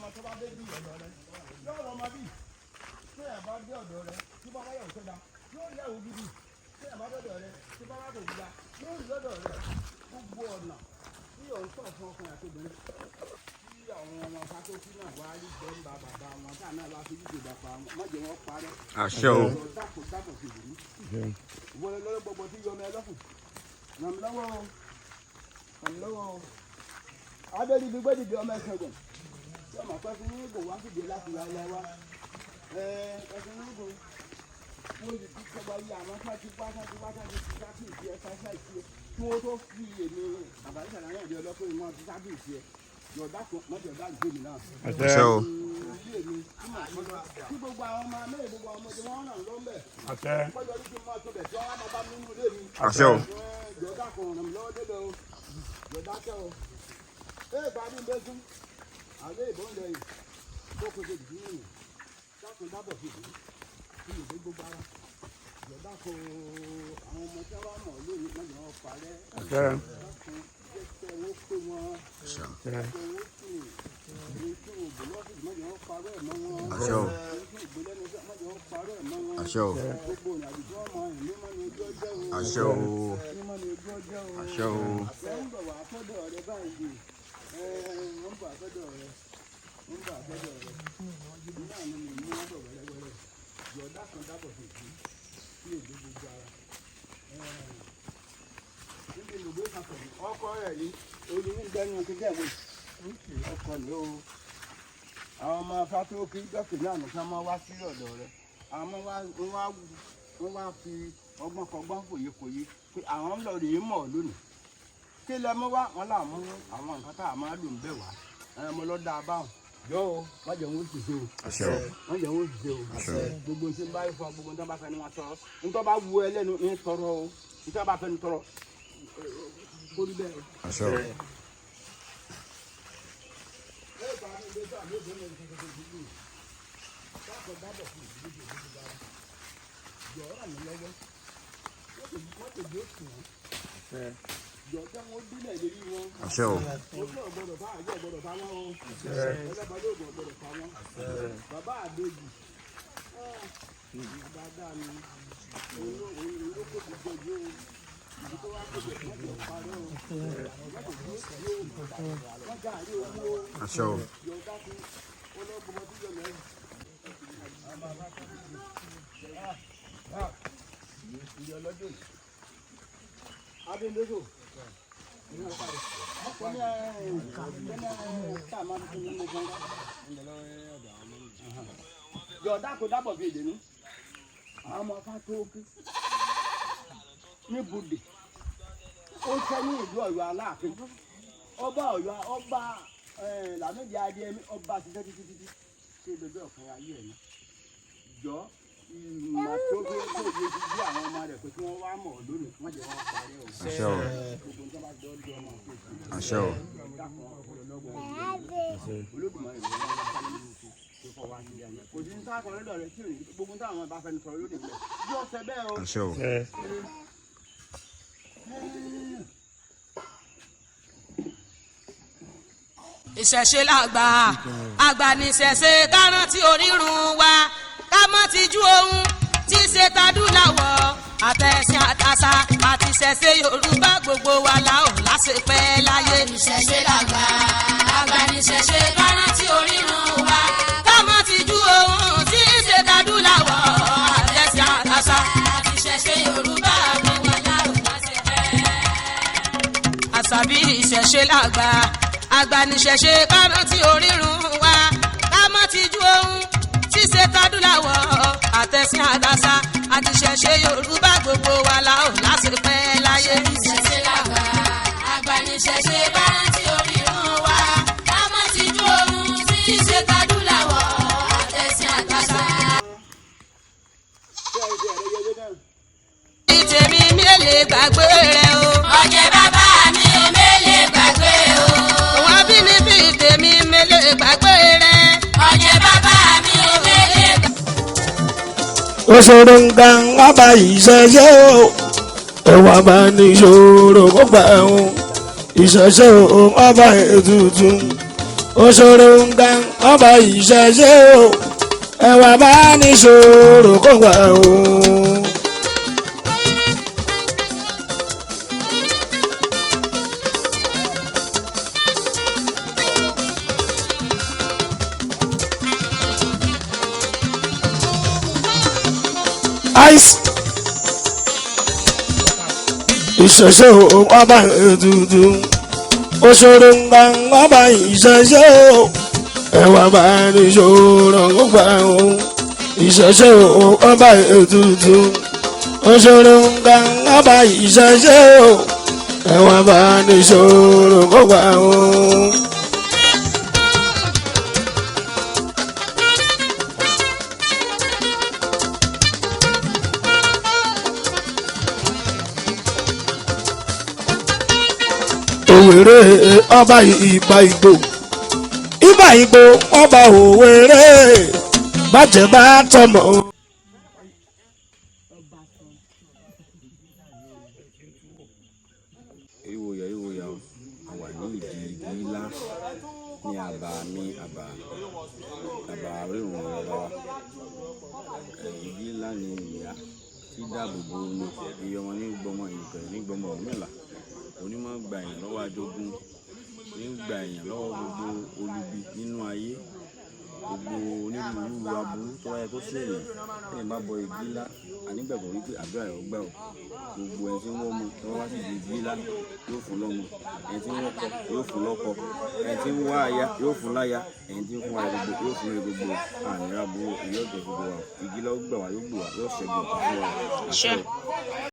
ọmọ tó bá dé bí ọ̀dọ̀ rẹ yóò rọ ọmọ bí tí ẹ̀ bá dé ọ̀dọ̀ rẹ tí bá wáyà òṣèlú yóò rí ẹ̀wù gidi tí ẹ̀ bá dọ̀dọ̀ rẹ tí bá wáyà òṣèlú yóò rí lọ́dọ̀ rẹ gbogbo ọ̀nà tí ò ń sọ̀ fún ọkùnrin àti obìnrin tí àwọn ọmọ fátókì náà wá rí gbẹ́ńbà bàbá wọn tá náà bá fi dídè bàbá wọn má jẹ́ wọn parẹ́. àṣẹ o. dákò dábọ̀ sí ìlú ìwọlé lọ́wọ́ gbogbo tí yọmọ ẹlọ́kùn ràn mí lọ́wọ́ o ràn mí lọ́wọ́ o adédi gbígbé dìde ọmọ ẹsẹ̀ gùn tí ọmọ pẹ́ fún yín wá fìdí láti ra ilẹ̀ wa ẹsẹ̀ yín gùn mo lè fi sọ́gbà yí àwọn sáàtì pátá ti sáàtì ìdí ẹ̀ka sáàtì ẹ̀ kí wọ́n tó fi èmi àbáyé sàlàyé ìdí ọlọ́pẹ́ ìmọ̀ ti sáàtì ìdí ẹ̀ yọ̀dá kan mọ́tò ọ̀dá ìgbé mi náà. àṣẹ o. ilé mi kí gbogbo àwọn ọmọ mẹ́rin gbogbo àwọn ọmọdé wọn ràn lọ́mbẹ̀. àṣẹ. kọ́jọ́ ní kí n máa tó bẹ̀ tí wọ́n á máa bá mi nínú ilé mi. àṣẹ o. yọ̀dá kan ràn mí lọ́wọ́ débẹ̀ o yọ̀dá kẹ́ o. ee bá mi bẹ́ fún àlẹ́ ìbọn lẹ́yìn tó kó tètè fún yìnyín dákun dábọ̀ fìdí kí ìdí gbogbo ara yọ̀dá kan àwọn ọmọ tí wọ́n mọ̀ lónìí mọ̀ yọ̀ ọ́ parẹ́. àṣẹ. àṣẹ o. àṣẹ o. àṣẹ o. àṣẹ o. ọkọ rẹ yìí olùgbẹ́nu kíkẹ́ mi ọkọ ni o àwọn ọmọ afátókì dọ́kítà náà nìkan máa wá sí ọ̀dọ̀ rẹ àwọn wọ́n wá fi ọgbọ́n kọgbọ́n fòye pé àwọn ń lọ rèé mọ̀ lónìí kí lẹ mọ́ wá wọn là mú àwọn nǹkan tá a máa lò ń bẹ̀ wá mo lọ dá a báwọn yọ o wọ́n jẹ́ wọ́n ti ṣe o wọ́n jẹ́ wọ́n ti ṣe o gbogbo ṣe ń bá ifọ̀ gbogbo nítorí bá fẹ́ ni wọ́n tọrọ nítorí bá wu ẹlẹ́nu ń tọrọ o nítorí bá fẹ́ ni tọrọ kórí bẹ́ẹ̀. àṣẹ o. àṣẹ o. bàbá àdéjì dáadáa ni olóko ti gbọdọ àṣẹ o. yọ̀ọ̀dá kò dábọ̀ bí èdè ní àwọn ọmọ Fátókí ní Bùdè ó tẹ́ ní ìlú Ọ̀yọ́ Aláàfin ọba Ọ̀yọ́ ọba Lámìdí Adéyẹmí ọba ṣiṣẹ́ títí ṣe bẹ̀bẹ̀ ọ̀kan ayé ẹ̀ ní jọ ìmọ̀ tó gbé tó gbé ti bí àwọn ọmọ rẹ̀ pé kí wọ́n wá mọ̀ lónìí wọ́n jẹ́ wọn parí ọ̀. àṣẹ o. àṣẹ o. Olódùmarè ló ń bá sáré lóko tó fọ wá nílé ayé kò sí ní sáà kan lọ́dọ̀ rẹ̀ tí ò ní gbogbo táwọn ọba fẹ́ni sọ̀rọ̀ lónìí bẹ́ẹ̀ bí ọ̀sẹ̀ bẹ́ẹ̀ o. àṣẹ o. ìṣẹ̀ṣe làgbà àgbà ní ìṣẹ̀ṣe kárán tí orírun wa ká mọ́ ti jú ohun tí ṣe tadúláwọ̀ àtẹ̀sìn àtàṣà àti ìṣẹ̀ṣe Yorùbá gbogbo wa la ò láṣepẹ́ láyé. ìṣẹ̀ṣe làgbà àgbà ní ìṣẹ̀ṣe kárán tí orírun wa ká mọ́ ti jú ohun tí ṣe tadúláwọ̀ àtẹ̀sìn àtàṣà àti ìṣẹ̀ṣe Yorùbá gbogbo wa la ò láṣepẹ́. àṣàbí ìṣẹ̀ṣe làgbà àgbà ní ìṣẹ̀ṣe kárán tí orírun wa ká mọ́ ti jú ohun tí ṣe tadúláwọ̀ àtẹ̀sìn àtàṣà àti ìṣẹ̀ṣe Yorùbá gbogbo wa la ò láṣepẹ́ láyé. ìṣẹ̀ṣe làgbà àgbà ní ìṣẹ̀ṣe kárán tí orírun wa ká mọ́ ti jú ohun tí ṣe tadúláwọ̀ àtẹ̀sìn àtàṣà. ìtẹ̀mí mi lè gbàgbé rẹ o. ọ̀jẹ̀ bàbá mi ò mélé gbàgbé o. òun abínibí ìtẹ̀mí mi lè gbàgbé rẹ. ọ̀jẹ̀ bàbá mi ò mélé gbàgbé. òṣèré nǹkan ọba ìṣẹ̀ṣe o ẹwà bá ní ìṣòro kó gbà ẹ̀hún ìṣẹ̀ṣe ọba ètùtù òṣòro nǹkan ọba ìṣẹ̀ṣe o ẹwà bá ní ṣòro kó gbà o. ìṣẹ̀ṣe o ọba ètùtù òṣòro nǹkan ọba ìṣẹ̀ṣe o ẹwà bá ní ṣòro kó gbà o. ìṣẹ̀ṣe o ọba ètùtù òṣòro nǹkan ọba ìṣẹ̀ṣe o ẹwà bá ní ṣòro kó gbà o. òwèrè ọba ìgbà ìgbò ìgbà ìgbò ọba òwèrè bàjẹ́ bá tọmọ. ìwòyà àwà ní ìdí Iginla ní àbá mi àbá rírun ọ̀rọ̀ Iginla ní ìyá tí dáàbò bo omi iye wọn ní gbọmọ ìgbẹ́ ní gbọmọ ọ̀mẹ́là onímọ̀ gba èèyàn lọ́wọ́ ajogun ní gba èèyàn lọ́wọ́ gbogbo olubi nínú ayé gbogbo onírúurú aburú tó wáyé kó sí èèyàn lẹ́yìn bá bọ Iginla anígbàgbọ́ wípé àdúrà rẹ̀ ó gbà ó gbogbo ẹni tí ń wọ́n mu tí wọ́n wá sí di Iginla yóò fún lọ́mọ ẹni tí ń wọ́kọ yóò fún lọ́kọ ẹni tí ń wá aya yóò fún láya ẹni tí ń fún aya gbogbo yóò fún gbogbo àníra burú ìyọ́jọ gbogbo wa Iginla ó gbà wá yóò gbà wá yóò ṣẹ́gun fún wa.